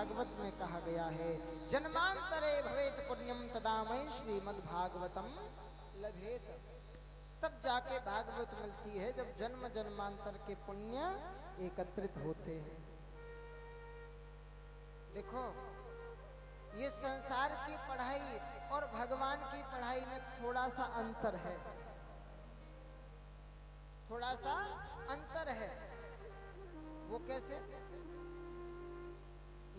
भागवत में कहा गया है, जन्मांतरे भवेत पुण्यम तदा मयि श्रीमद्भागवतम लभेत। तब जाके भागवत मिलती है जब जन्म जन्मांतर के पुण्य एकत्रित होते हैं। देखो, ये संसार की पढ़ाई और भगवान की पढ़ाई में थोड़ा सा अंतर है, थोड़ा सा अंतर है। वो कैसे?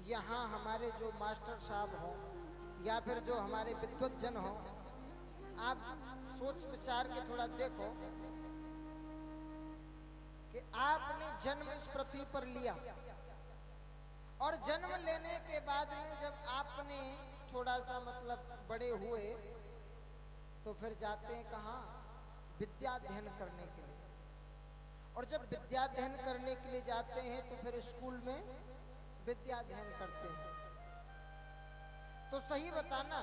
यहाँ हमारे जो मास्टर साहब हो या फिर जो हमारे विद्वज्जन हो, आप सोच विचार के थोड़ा देखो कि आपने जन्म इस पृथ्वी पर लिया और जन्म लेने के बाद में जब आपने थोड़ा सा मतलब बड़े हुए तो फिर जाते हैं कहाँ? विद्या अध्ययन करने के लिए। और जब विद्या अध्ययन करने के लिए जाते हैं तो फिर स्कूल में विद्या अध्ययन करते हैं। तो सही बताना,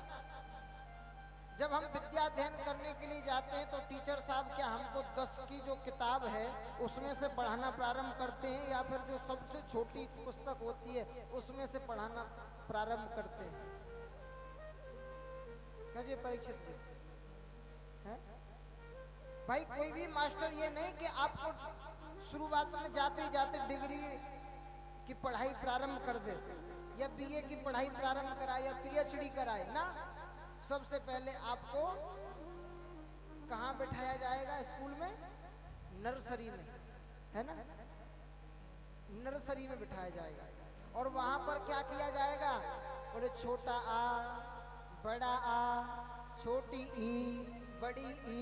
जब हम विद्या अध्ययन करने के लिए जाते हैं तो टीचर साहब क्या हमको 10 की जो किताब है उसमें से पढ़ाना प्रारंभ करते हैं या फिर जो सबसे छोटी पुस्तक होती है उसमें से पढ़ाना प्रारंभ करते हैं? क्या जी परीक्षित जी है? भाई कोई भी मास्टर ये नहीं कि आपको शुरुआत में जाते ही जाते डिग्री की पढ़ाई प्रारंभ कर दे या बीए की पढ़ाई प्रारंभ कराए या पीएचडी कराए ना। सबसे पहले आपको कहाँ बैठाया जाएगा? स्कूल में, नर्सरी में, है ना? नर्सरी में बिठाया जाएगा और वहां पर क्या किया जाएगा? बोले छोटा आ, बड़ा आ, छोटी ई, बड़ी ई,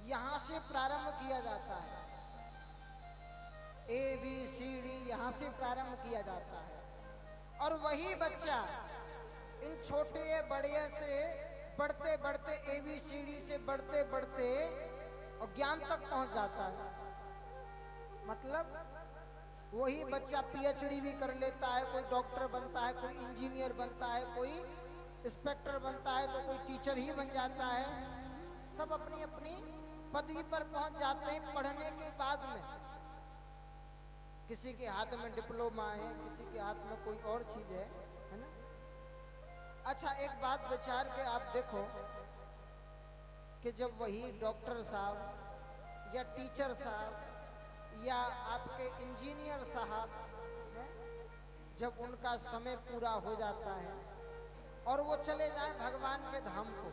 यहां से प्रारंभ किया जाता है। ए बी सी डी यहां से प्रारंभ किया जाता है। और वही बच्चा इन छोटे बड़े से बढ़ते बढ़ते ABCD से बढ़ते बढ़ते और ज्ञान तक पहुंच जाता है। मतलब वही बच्चा PhD भी कर लेता है, कोई डॉक्टर बनता है, कोई इंजीनियर बनता है, कोई इंस्पेक्टर बनता है, तो कोई टीचर ही बन जाता है। सब अपनी अपनी पदवी पर पहुंच जाते हैं पढ़ने के बाद में। किसी के हाथ में डिप्लोमा है, किसी के हाथ में कोई और चीज है ना? अच्छा, एक बात विचार के आप देखो कि जब वही डॉक्टर साहब या टीचर साहब या आपके इंजीनियर साहब जब उनका समय पूरा हो जाता है और वो चले जाएं भगवान के धाम को,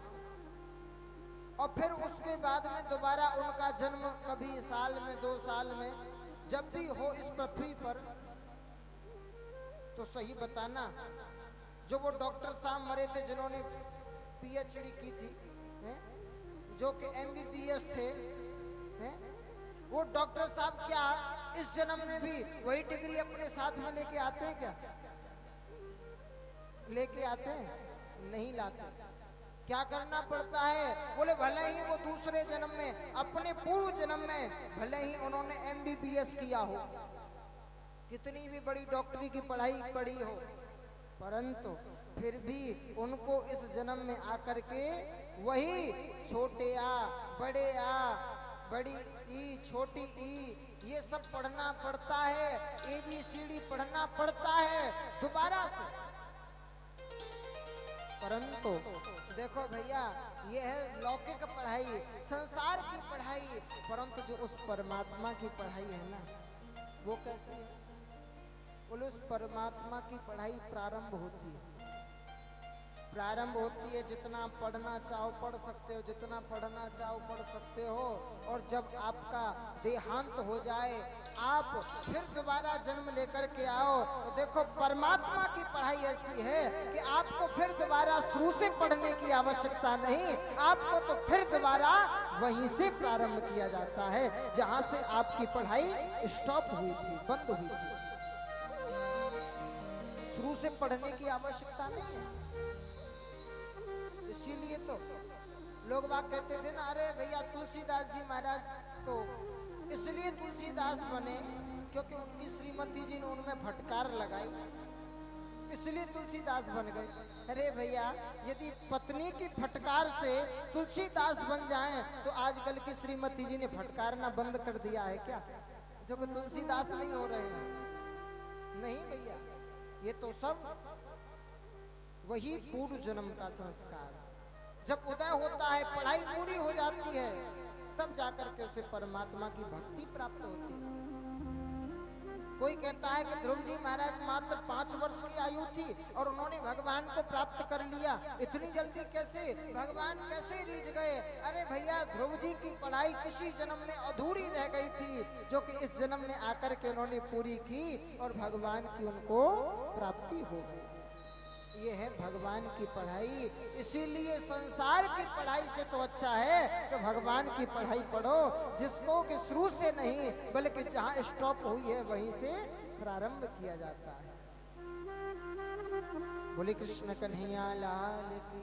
और फिर उसके बाद में दोबारा उनका जन्म कभी साल में 2 साल में जब भी हो इस पृथ्वी पर, तो सही बताना जो वो डॉक्टर साहब मरे थे जिन्होंने PhD की थी, जो कि MBBS थे, वो डॉक्टर साहब क्या इस जन्म में भी वही डिग्री अपने साथ में लेके आते हैं? क्या लेके आते हैं? नहीं लाते। क्या करना पड़ता है? बोले भले ही वो दूसरे जन्म में, अपने पूर्व जन्म में भले ही उन्होंने MBBS किया हो, कितनी भी बड़ी डॉक्टरी की पढ़ाई पढ़ी हो, परंतु फिर भी उनको इस जन्म में आकर के वही छोटे आ, बड़े आ, बड़ी ई, छोटी ई, ये सब पढ़ना पड़ता है। ABCD पढ़ना पड़ता है दोबारा से। परंतु देखो भैया, ये है लौकिक पढ़ाई, संसार की पढ़ाई, परंतु जो उस परमात्मा की पढ़ाई है ना, वो कैसी है? बोले उस परमात्मा की पढ़ाई प्रारंभ होती है, प्रारंभ होती है। जितना पढ़ना चाहो पढ़ सकते हो, जितना पढ़ना चाहो पढ़ सकते हो, और जब आपका देहांत हो जाए, आप फिर दोबारा जन्म लेकर के आओ, तो देखो परमात्मा की पढ़ाई ऐसी है कि आपको फिर दोबारा शुरू से पढ़ने की आवश्यकता नहीं, आपको तो फिर दोबारा वहीं से प्रारंभ किया जाता है जहां से आपकी पढ़ाई स्टॉप हुई थी, बंद हुई थी। शुरू से पढ़ने की आवश्यकता नहीं है। इसीलिए तो लोग बात कहते थे ना, अरे भैया तुलसीदास जी महाराज तो इसलिए तुलसीदास बने क्योंकि उनकी श्रीमती जी ने उनमें फटकार लगाई, इसलिए तुलसीदास बन गए। अरे भैया, यदि पत्नी की फटकार से तुलसीदास बन जाएं तो आजकल की श्रीमती जी ने फटकारना बंद कर दिया है क्या, जो कि तुलसीदास नहीं हो रहे हैं? नहीं भैया, ये तो सब वही पूर्व जन्म का संस्कार। जब उदय होता है, पढ़ाई पूरी हो जाती है, तब जाकर के उसे परमात्मा की भक्ति प्राप्त होती है। कोई कहता है कि ध्रुव जी महाराज मात्र 5 वर्ष की आयु थी और उन्होंने भगवान को प्राप्त कर लिया, इतनी जल्दी कैसे, भगवान कैसे रीझ गए? अरे भैया, ध्रुव जी की पढ़ाई किसी जन्म में अधूरी रह गई थी, जो कि इस जन्म में आकर के उन्होंने पूरी की और भगवान की उनको प्राप्ति हो गई। ये है भगवान की पढ़ाई। इसीलिए संसार की पढ़ाई से तो अच्छा है कि भगवान की पढ़ाई पढ़ो, जिसको कि शुरू से नहीं बल्कि जहां स्टॉप हुई है वहीं से प्रारंभ किया जाता है। बोले कृष्ण कन्हैया लाल की।